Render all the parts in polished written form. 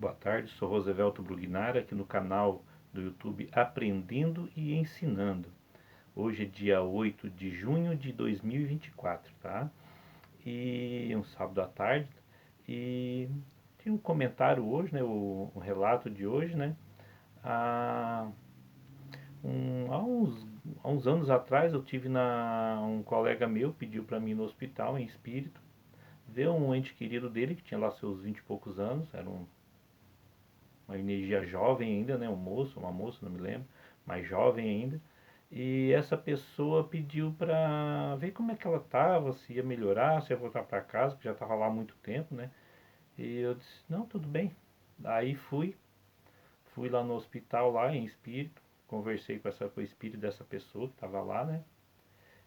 Boa tarde, sou Rosevelto Brugnara, aqui no canal do YouTube Aprendendo e Ensinando. Hoje é dia 8 de junho de 2024, tá? E um sábado à tarde. E tem um comentário hoje, né? O relato de hoje, né? Há, um, há, uns, há uns anos atrás eu tive um colega meu pediu para mim no hospital em espírito ver um ente querido dele que tinha lá seus 20 e poucos anos, era uma energia jovem ainda, né? Um moço, uma moça, não me lembro, mas jovem ainda. E essa pessoa pediu para ver como é que ela estava, se ia melhorar, se ia voltar para casa, que já estava lá há muito tempo, né? E eu disse, não, tudo bem. Aí fui lá no hospital, lá em espírito, conversei com o espírito dessa pessoa que estava lá, né?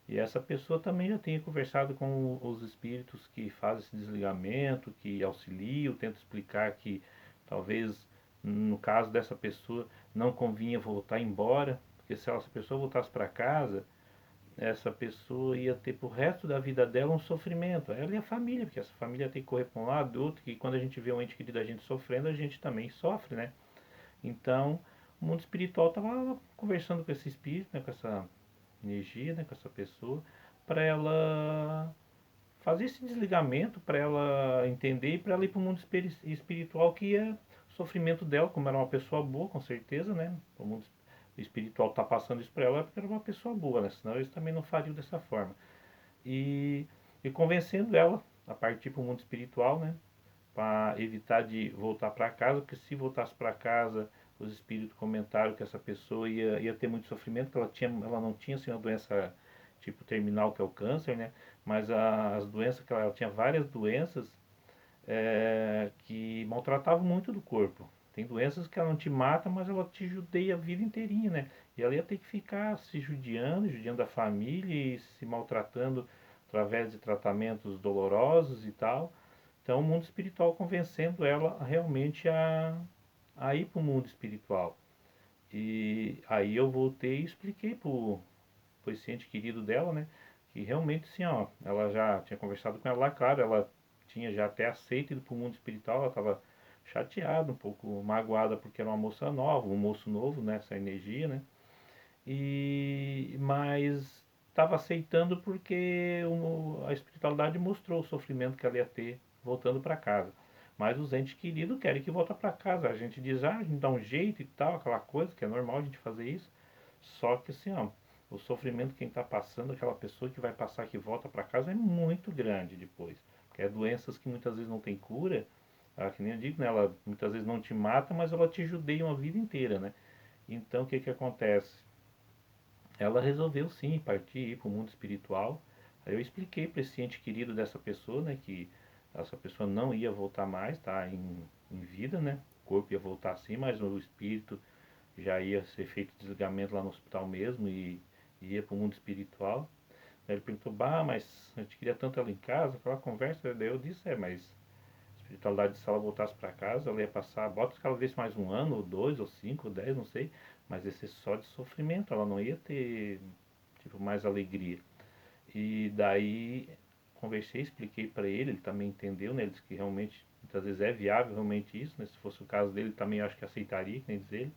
E essa pessoa também já tinha conversado com os espíritos que fazem esse desligamento, que auxiliam, tento explicar que talvez no caso dessa pessoa não convinha voltar embora, porque se essa pessoa voltasse para casa, essa pessoa ia ter pro resto da vida dela um sofrimento. Ela e a família, porque essa família tem que correr para um lado, do outro, e quando a gente vê um ente querido da gente sofrendo, a gente também sofre, né? Então, o mundo espiritual estava conversando com esse espírito, né, com essa energia, né, com essa pessoa, para ela fazer esse desligamento, para ela entender e para ela ir para o mundo espiritual, que é o sofrimento dela, como era uma pessoa boa, com certeza, né? O mundo espiritual está passando isso para ela porque era uma pessoa boa, né? Senão eles também não fariam dessa forma. E, e convencendo ela a partir para o mundo espiritual, né? Para evitar de voltar para casa, porque se voltasse para casa, os espíritos comentaram que essa pessoa ia ter muito sofrimento, que ela não tinha assim, uma doença tipo terminal que é o câncer, né? Mas as doenças que ela tinha várias doenças que maltratavam muito do corpo. Tem doenças que ela não te mata, mas ela te judia a vida inteirinha, né? E ela ia ter que ficar se judiando a família e se maltratando através de tratamentos dolorosos e tal. Então, o mundo espiritual convencendo ela realmente a ir para o mundo espiritual. E aí eu voltei e expliquei para o ente querido dela, né? Que realmente, assim, ó, ela já tinha conversado com ela lá, claro, ela tinha já até aceito ir para o mundo espiritual, ela estava chateada, um pouco magoada porque era uma moça nova, um moço novo, né? Essa energia, né? Mas estava aceitando porque a espiritualidade mostrou o sofrimento que ela ia ter voltando para casa. Mas os entes queridos querem que volta para casa. A gente diz, a gente dá um jeito e tal, aquela coisa, que é normal a gente fazer isso. Só que assim, ó, o sofrimento que quem está passando, aquela pessoa que vai passar que volta para casa é muito grande depois. Porque é doenças que muitas vezes não tem cura, que nem eu digo, né, ela muitas vezes não te mata, mas ela te judia uma vida inteira, né? Então o que que acontece? Ela resolveu sim partir ir para o mundo espiritual. Aí eu expliquei para esse ente querido dessa pessoa, né, que essa pessoa não ia voltar mais, tá, em vida, né? O corpo ia voltar sim, mas o espírito já ia ser feito desligamento lá no hospital mesmo e ia para o mundo espiritual. Aí ele perguntou, bah, mas a gente queria tanto ela em casa, aquela conversa. Daí eu disse, mas a espiritualidade, se ela voltasse para casa, ela ia passar, bota que ela visse mais um ano, ou dois, ou cinco, ou dez, não sei, mas esse só de sofrimento, ela não ia ter tipo mais alegria. E daí conversei, expliquei para ele também entendeu, né? Ele disse que realmente muitas vezes é viável realmente isso, né? Se fosse o caso dele também acho que aceitaria, que nem diz ele,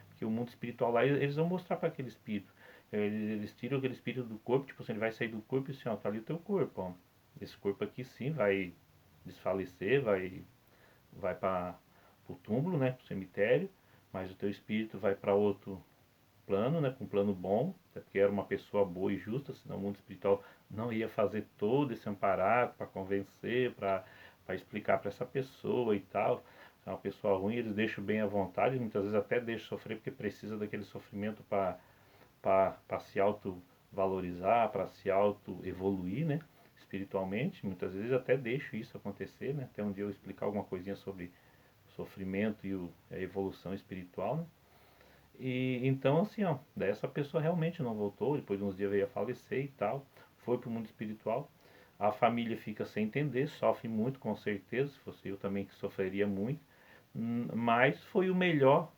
porque o mundo espiritual lá eles vão mostrar para aquele espírito. Eles tiram aquele espírito do corpo, tipo assim, ele vai sair do corpo e assim, ó, tá ali o teu corpo, ó. Esse corpo aqui sim vai desfalecer, vai para o túmulo, né, para o cemitério, mas o teu espírito vai para outro plano, né, com um plano bom, até porque era uma pessoa boa e justa, senão o mundo espiritual não ia fazer todo esse amparato para convencer, para explicar para essa pessoa e tal. Se é uma pessoa ruim, eles deixam bem à vontade, muitas vezes até deixam sofrer porque precisa daquele sofrimento para se auto-valorizar, para se auto-evoluir, né, espiritualmente. Muitas vezes até deixo isso acontecer, né, até um dia eu explicar alguma coisinha sobre o sofrimento e a evolução espiritual, né. E então assim, ó, daí essa pessoa realmente não voltou, depois de uns dias veio a falecer e tal, foi para o mundo espiritual. A família fica sem entender, sofre muito com certeza, se fosse eu também que sofreria muito, mas foi o melhor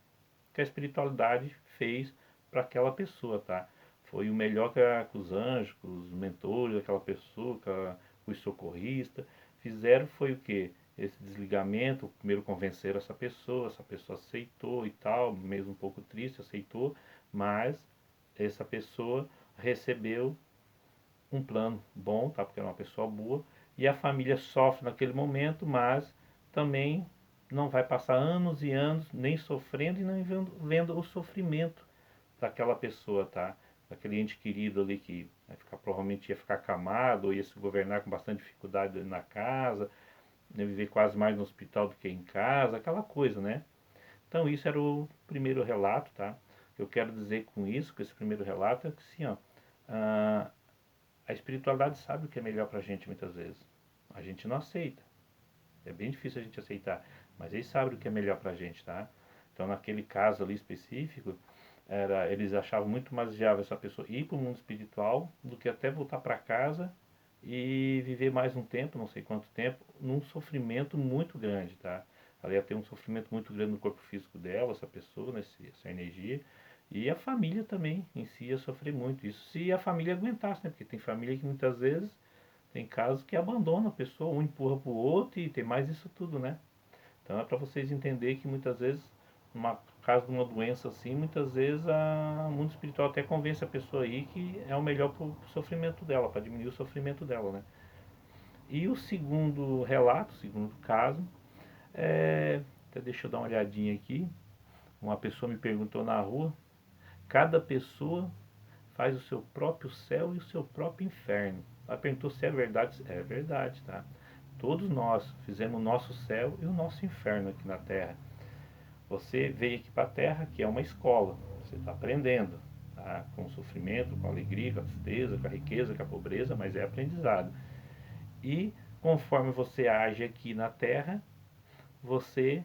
que a espiritualidade fez para aquela pessoa, tá? Foi o melhor que os anjos, que os mentores daquela pessoa, os socorristas fizeram foi o quê? esse desligamento, primeiro convencer essa pessoa aceitou e tal, mesmo um pouco triste, aceitou, mas essa pessoa recebeu um plano bom, tá? Porque era uma pessoa boa, e a família sofre naquele momento, mas também não vai passar anos e anos nem sofrendo e nem vendo o sofrimento daquela pessoa, tá? Daquele ente querido ali que provavelmente ia ficar acamado, ou ia se governar com bastante dificuldade na casa, ia viver quase mais no hospital do que em casa, aquela coisa, né? Então isso era o primeiro relato, tá? Eu quero dizer com isso, com esse primeiro relato, é que sim, ó, a, a espiritualidade sabe o que é melhor pra gente muitas vezes. A gente não aceita. É bem difícil a gente aceitar, mas eles sabem o que é melhor pra gente, tá? Então naquele caso ali específico, eles achavam muito mais viável essa pessoa ir para o mundo espiritual do que até voltar para casa e viver mais um tempo, não sei quanto tempo, num sofrimento muito grande, tá? Ela ia ter um sofrimento muito grande no corpo físico dela, essa pessoa, né, essa energia, e a família também em si ia sofrer muito. Isso se a família aguentasse, né? Porque tem família que muitas vezes tem casos que abandona a pessoa, um empurra para o outro e tem mais isso tudo, né? Então é para vocês entenderem que muitas vezes, numa caso de uma doença assim, muitas vezes o mundo espiritual até convence a pessoa aí que é o melhor para o sofrimento dela, para diminuir o sofrimento dela, né? E o segundo relato, o segundo caso, até deixa eu dar uma olhadinha aqui. Uma pessoa me perguntou na rua, cada pessoa faz o seu próprio céu e o seu próprio inferno. Ela perguntou se é verdade. É verdade, tá? Todos nós fizemos o nosso céu e o nosso inferno aqui na Terra. Você veio aqui para a Terra, que é uma escola. Você está aprendendo, tá? Com o sofrimento, com a alegria, com a tristeza, com a riqueza, com a pobreza, mas é aprendizado. E conforme você age aqui na Terra, você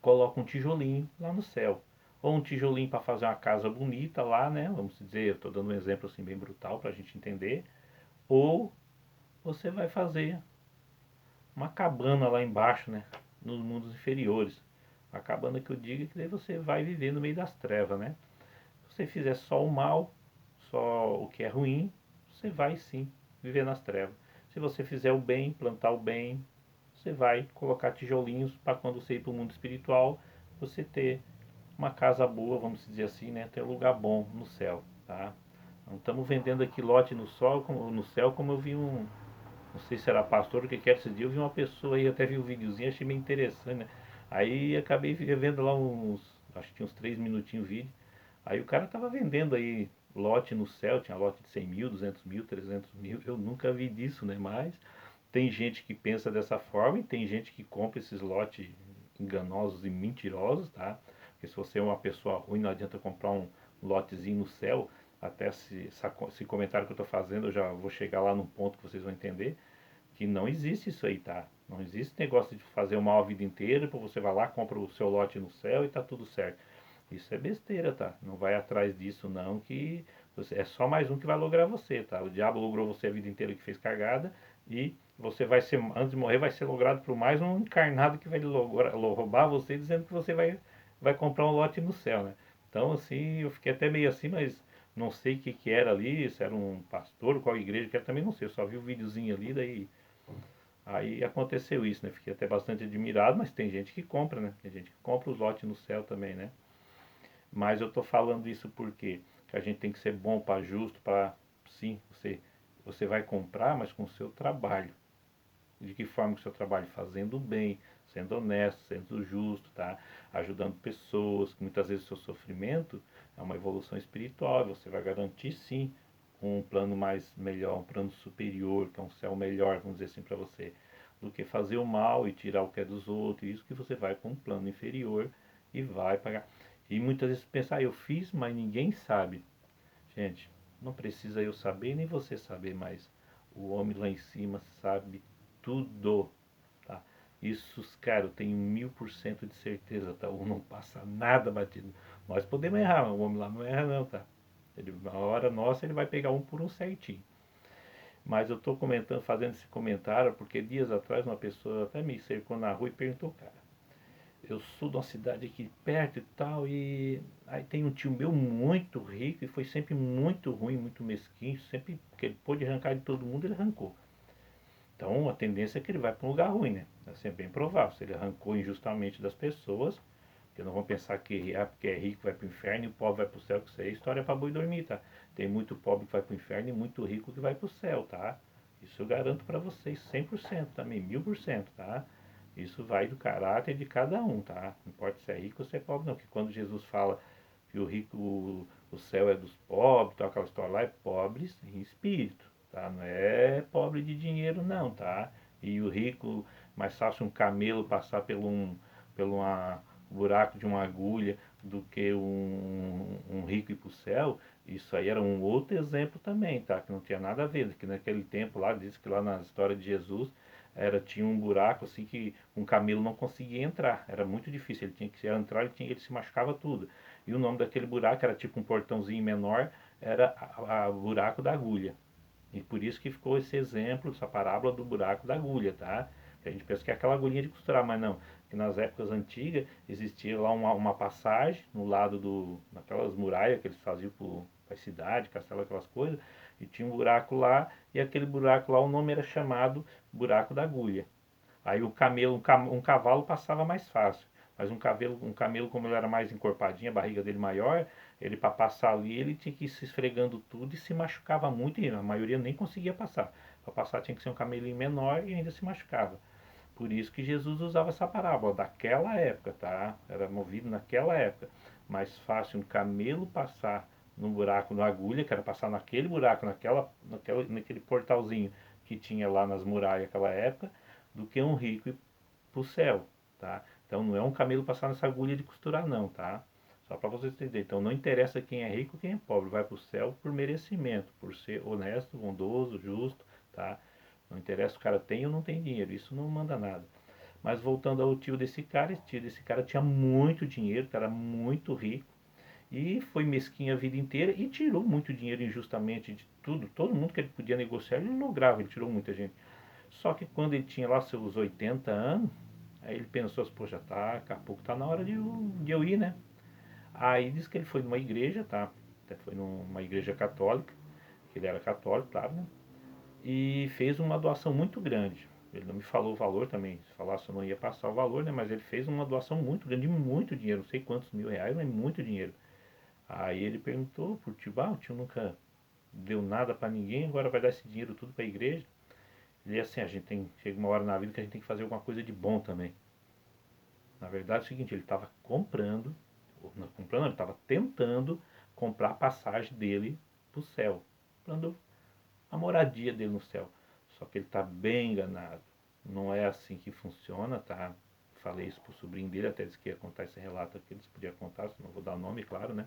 coloca um tijolinho lá no céu. Ou um tijolinho para fazer uma casa bonita lá, né? Vamos dizer, eu estou dando um exemplo assim bem brutal para a gente entender. Ou você vai fazer uma cabana lá embaixo, né? Nos mundos inferiores. A cabana que eu digo é que daí você vai viver no meio das trevas, né? Se você fizer só o mal, só o que é ruim, você vai sim viver nas trevas. Se você fizer o bem, plantar o bem, você vai colocar tijolinhos para quando você ir para o mundo espiritual, você ter uma casa boa, vamos dizer assim, né? Ter um lugar bom no céu, tá? Não estamos vendendo aqui lote no, sol, no céu, como eu vi não sei se era pastor ou o que quer esse dia, eu vi uma pessoa aí, até vi um videozinho, achei meio interessante, né? Aí acabei vendo lá acho que tinha uns 3 minutinhos o vídeo. Aí o cara tava vendendo aí lote no céu, tinha lote de 100 mil, 200 mil, 300 mil, eu nunca vi disso, né? Mas tem gente que pensa dessa forma e tem gente que compra esses lotes enganosos e mentirosos, tá? Porque se você é uma pessoa ruim, não adianta comprar um lotezinho no céu, até esse comentário que eu estou fazendo, eu já vou chegar lá num ponto que vocês vão entender que não existe isso aí, tá? Não existe negócio de fazer o mal a vida inteira, para você vai lá, compra o seu lote no céu e tá tudo certo. Isso é besteira, tá? Não vai atrás disso não, que é só mais um que vai lograr você, tá? O diabo logrou você a vida inteira que fez cagada e você vai ser, antes de morrer, vai ser logrado por mais um encarnado que vai roubar você dizendo que você vai comprar um lote no céu, né? Então, assim, eu fiquei até meio assim, mas não sei o que que era ali, se era um pastor, qual igreja que era, também não sei, eu só vi o videozinho ali, daí aí aconteceu isso, né? Fiquei até bastante admirado, mas tem gente que compra, né? Tem gente que compra os lotes no céu também, né? Mas eu tô falando isso porque que a gente tem que ser bom para justo, para sim, você vai comprar, mas com o seu trabalho. De que forma que o seu trabalho? Fazendo bem, sendo honesto, sendo justo, tá? Ajudando pessoas, que muitas vezes o seu sofrimento é uma evolução espiritual, você vai garantir sim um plano mais melhor, um plano superior, que é um céu melhor, vamos dizer assim para você, do que fazer o mal e tirar o que é dos outros, isso que você vai com um plano inferior e vai pagar. E muitas vezes pensar, eu fiz, mas ninguém sabe. Gente, não precisa eu saber, nem você saber, mas o homem lá em cima sabe tudo, tá? Isso, cara, eu tenho 1000% de certeza, tá? O não passa nada batido. Nós podemos errar, mas o homem lá não erra não, tá? Ele, na hora nossa ele vai pegar um por um certinho. Mas eu estou comentando, fazendo esse comentário, porque dias atrás uma pessoa até me cercou na rua e perguntou, cara, eu sou de uma cidade aqui perto e tal, e aí tem um tio meu muito rico e foi sempre muito ruim, muito mesquinho, sempre que ele pôde arrancar de todo mundo, ele arrancou. Então a tendência é que ele vai para um lugar ruim, né? É bem provável. Se ele arrancou injustamente das pessoas, que não vão pensar que porque é rico vai para o inferno e o pobre vai para o céu, que isso aí é história para boi dormir, tá? Tem muito pobre que vai para o inferno e muito rico que vai para o céu, tá? Isso eu garanto para vocês 100% também, 1000%, tá? Isso vai do caráter de cada um, tá? Não importa se é rico ou se é pobre, não. Porque quando Jesus fala que o rico, o céu é dos pobres, então aquela história lá é pobres em espírito, tá? Não é pobre de dinheiro, não, tá? E o rico, mais fácil um camelo passar pelo buraco de uma agulha do que um rico ir para o céu. Isso aí era um outro exemplo também, tá? Que não tinha nada a ver, que naquele tempo lá, diz que lá na história de Jesus, tinha um buraco assim que um camelo não conseguia entrar, era muito difícil, ele tinha que entrar, ele se machucava tudo. E o nome daquele buraco era tipo um portãozinho menor, era a buraco da agulha. E por isso que ficou esse exemplo, essa parábola do buraco da agulha, tá? Que a gente pensa que é aquela agulhinha de costurar, mas não. Que nas épocas antigas existia lá uma passagem no lado naquelas muralhas que eles faziam para a cidade, castelo, aquelas coisas, e tinha um buraco lá, e aquele buraco lá o nome era chamado buraco da agulha. Aí o camelo, um cavalo passava mais fácil. Mas um camelo, como ele era mais encorpadinho, a barriga dele maior, ele para passar ali, ele tinha que ir se esfregando tudo e se machucava muito, e a maioria nem conseguia passar. Para passar tinha que ser um camelinho menor e ainda se machucava. Por isso que Jesus usava essa parábola daquela época, tá? Era movido naquela época. Mais fácil um camelo passar no buraco da agulha, que era passar naquele buraco, naquele portalzinho que tinha lá nas muralhas naquela época, do que um rico ir para o céu, tá? Então não é um camelo passar nessa agulha de costurar não, tá? Só para vocês entenderem. Então não interessa quem é rico ou quem é pobre, vai para o céu por merecimento, por ser honesto, bondoso, justo, tá? Não interessa se o cara tem ou não tem dinheiro, isso não manda nada. Mas voltando ao tio desse cara, esse tio desse cara tinha muito dinheiro, era muito rico, e foi mesquinho a vida inteira e tirou muito dinheiro injustamente de tudo. Todo mundo que ele podia negociar, ele lograva, ele tirou muita gente. Só que quando ele tinha lá seus 80 anos, aí ele pensou assim, poxa, daqui a pouco tá na hora de eu ir, né? Aí diz que ele foi numa igreja, tá? Até foi numa igreja católica, que ele era católico, claro, né? E fez uma doação muito grande. Ele não me falou o valor também, se falasse eu não ia passar o valor, né? Mas ele fez uma doação muito grande, de muito dinheiro, não sei quantos mil reais, mas muito dinheiro. Aí ele perguntou pro tio, o tio nunca deu nada para ninguém, agora vai dar esse dinheiro tudo para a igreja. Ele é assim, chega uma hora na vida que a gente tem que fazer alguma coisa de bom também. Na verdade é o seguinte, ele estava comprando, ele estava tentando comprar a passagem dele para o céu, comprando a moradia dele no céu. Só que ele está bem enganado. Não é assim que funciona, tá? Falei isso pro sobrinho dele, até disse que ia contar esse relato aqui, ele podia contar, não vou dar o nome, claro, né?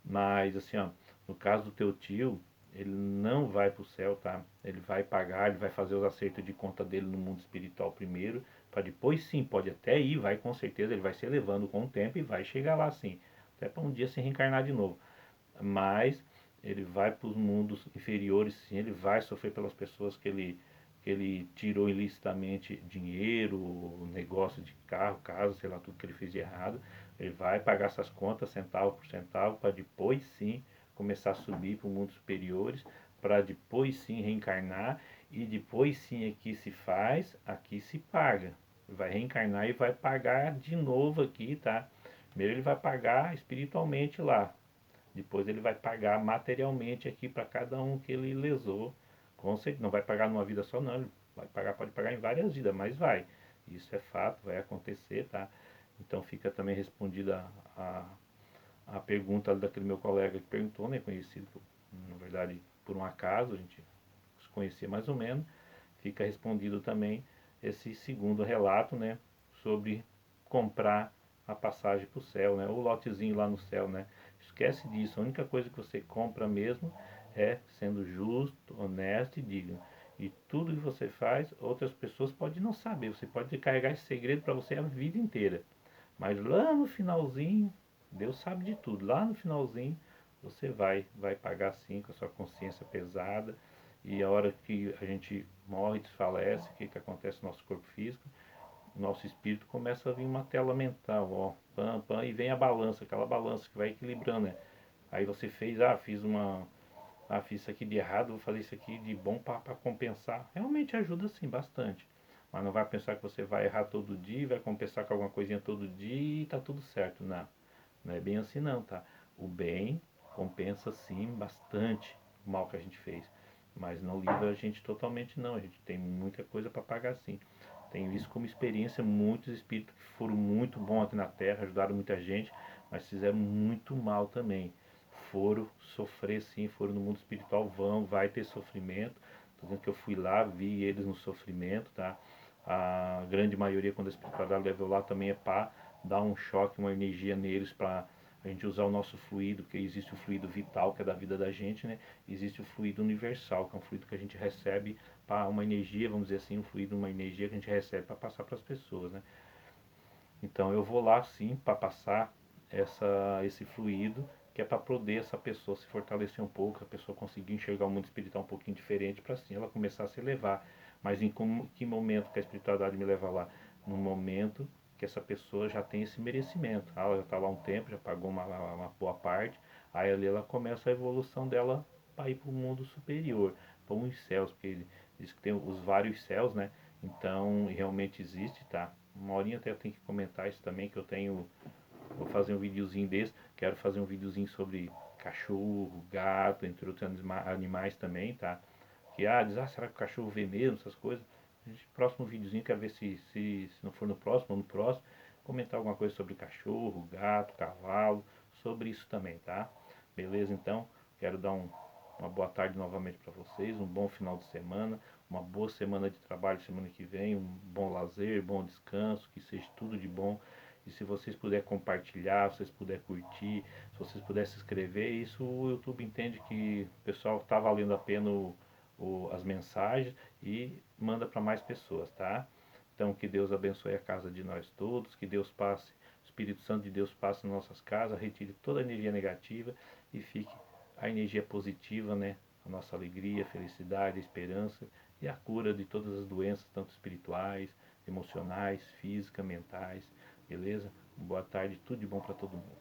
Mas assim, ó, no caso do teu tio, ele não vai para o céu, tá? Ele vai pagar, ele vai fazer os acertos de conta dele no mundo espiritual primeiro, para depois sim, pode até ir, vai com certeza, ele vai se elevando com o tempo e vai chegar lá sim, até para um dia se reencarnar de novo. Mas ele vai para os mundos inferiores, sim, ele vai sofrer pelas pessoas que ele tirou ilicitamente dinheiro, negócio de carro, casa, sei lá, tudo que ele fez de errado. Ele vai pagar essas contas centavo por centavo para depois sim começar a subir para os mundos superiores, para depois sim reencarnar e depois sim aqui se faz, aqui se paga. Vai reencarnar e vai pagar de novo aqui, tá? Primeiro ele vai pagar espiritualmente lá, depois ele vai pagar materialmente aqui para cada um que ele lesou. Com certeza, não vai pagar numa vida só não, ele vai pagar, pode pagar em várias vidas, mas vai. Isso é fato, vai acontecer, tá? Então fica também respondida a pergunta daquele meu colega que perguntou, né? Conhecido, na verdade, por um acaso, a gente se conhecia mais ou menos. Fica respondido também esse segundo relato, né? Sobre comprar a passagem para o céu, né? O lotezinho lá no céu, né? Esquece disso. A única coisa que você compra mesmo é sendo justo, honesto e digno. E tudo que você faz, outras pessoas podem não saber. Você pode carregar esse segredo para você a vida inteira. Mas lá no finalzinho, Deus sabe de tudo. Lá no finalzinho, você vai pagar sim com a sua consciência pesada. E a hora que a gente morre, desfalece, o que, que acontece no nosso corpo físico? O nosso espírito começa a vir uma tela mental, ó, pam, pam, e vem a balança, aquela balança que vai equilibrando, né? Aí você fiz ah, fiz isso aqui de errado, vou fazer isso aqui de bom para compensar. Realmente ajuda sim, bastante. Mas não vai pensar que você vai errar todo dia, vai compensar com alguma coisinha todo dia e tá tudo certo. Não, não é bem assim não, tá? O bem compensa sim bastante o mal que a gente fez. Mas não livra a gente totalmente não, a gente tem muita coisa para pagar sim. Tenho isso como experiência, muitos espíritos que foram muito bons aqui na Terra, ajudaram muita gente, mas fizeram muito mal também. Foram sofrer sim, foram no mundo espiritual, vai ter sofrimento. Tô dizendo que eu fui lá, vi eles no sofrimento, tá? A grande maioria, quando a espiritualidade leva lá, também é para dar um choque, uma energia neles, para a gente usar o nosso fluido, porque existe o fluido vital, que é da vida da gente, né? Existe o fluido universal, que é um fluido que a gente recebe para uma energia, vamos dizer assim, um fluido, uma energia que a gente recebe para passar para as pessoas, né? Então eu vou lá sim para passar esse fluido, que é para poder essa pessoa se fortalecer um pouco, a pessoa conseguir enxergar o mundo espiritual um pouquinho diferente, para assim ela começar a se elevar. Mas que momento que a espiritualidade me leva lá? No momento que essa pessoa já tem esse merecimento. Ah, ela já está lá um tempo, já pagou uma boa parte, aí ali ela começa a evolução dela para ir para o mundo superior, para os céus, porque ele diz que tem os vários céus, né? Então realmente existe, tá? Uma horinha até eu tenho que comentar isso também, que eu tenho. Vou fazer um videozinho desse. Quero fazer um videozinho sobre cachorro, gato, entre outros animais também, tá? Que diz, será que o cachorro vê mesmo, essas coisas? Próximo videozinho, quero ver se não for no próximo ou no próximo, comentar alguma coisa sobre cachorro, gato, cavalo, sobre isso também, tá? Beleza? Então, quero dar uma boa tarde novamente para vocês, um bom final de semana, uma boa semana de trabalho semana que vem, um bom lazer, bom descanso, que seja tudo de bom. E se vocês puderem compartilhar, se vocês puderem curtir, se vocês puderem se inscrever, isso o YouTube entende que o pessoal está valendo a pena as mensagens e manda para mais pessoas, tá? Então que Deus abençoe a casa de nós todos, que Deus passe, o Espírito Santo de Deus passe em nossas casas, retire toda a energia negativa e fique a energia positiva, né? A nossa alegria, felicidade, esperança e a cura de todas as doenças, tanto espirituais, emocionais, físicas, mentais, beleza? Boa tarde, tudo de bom para todo mundo.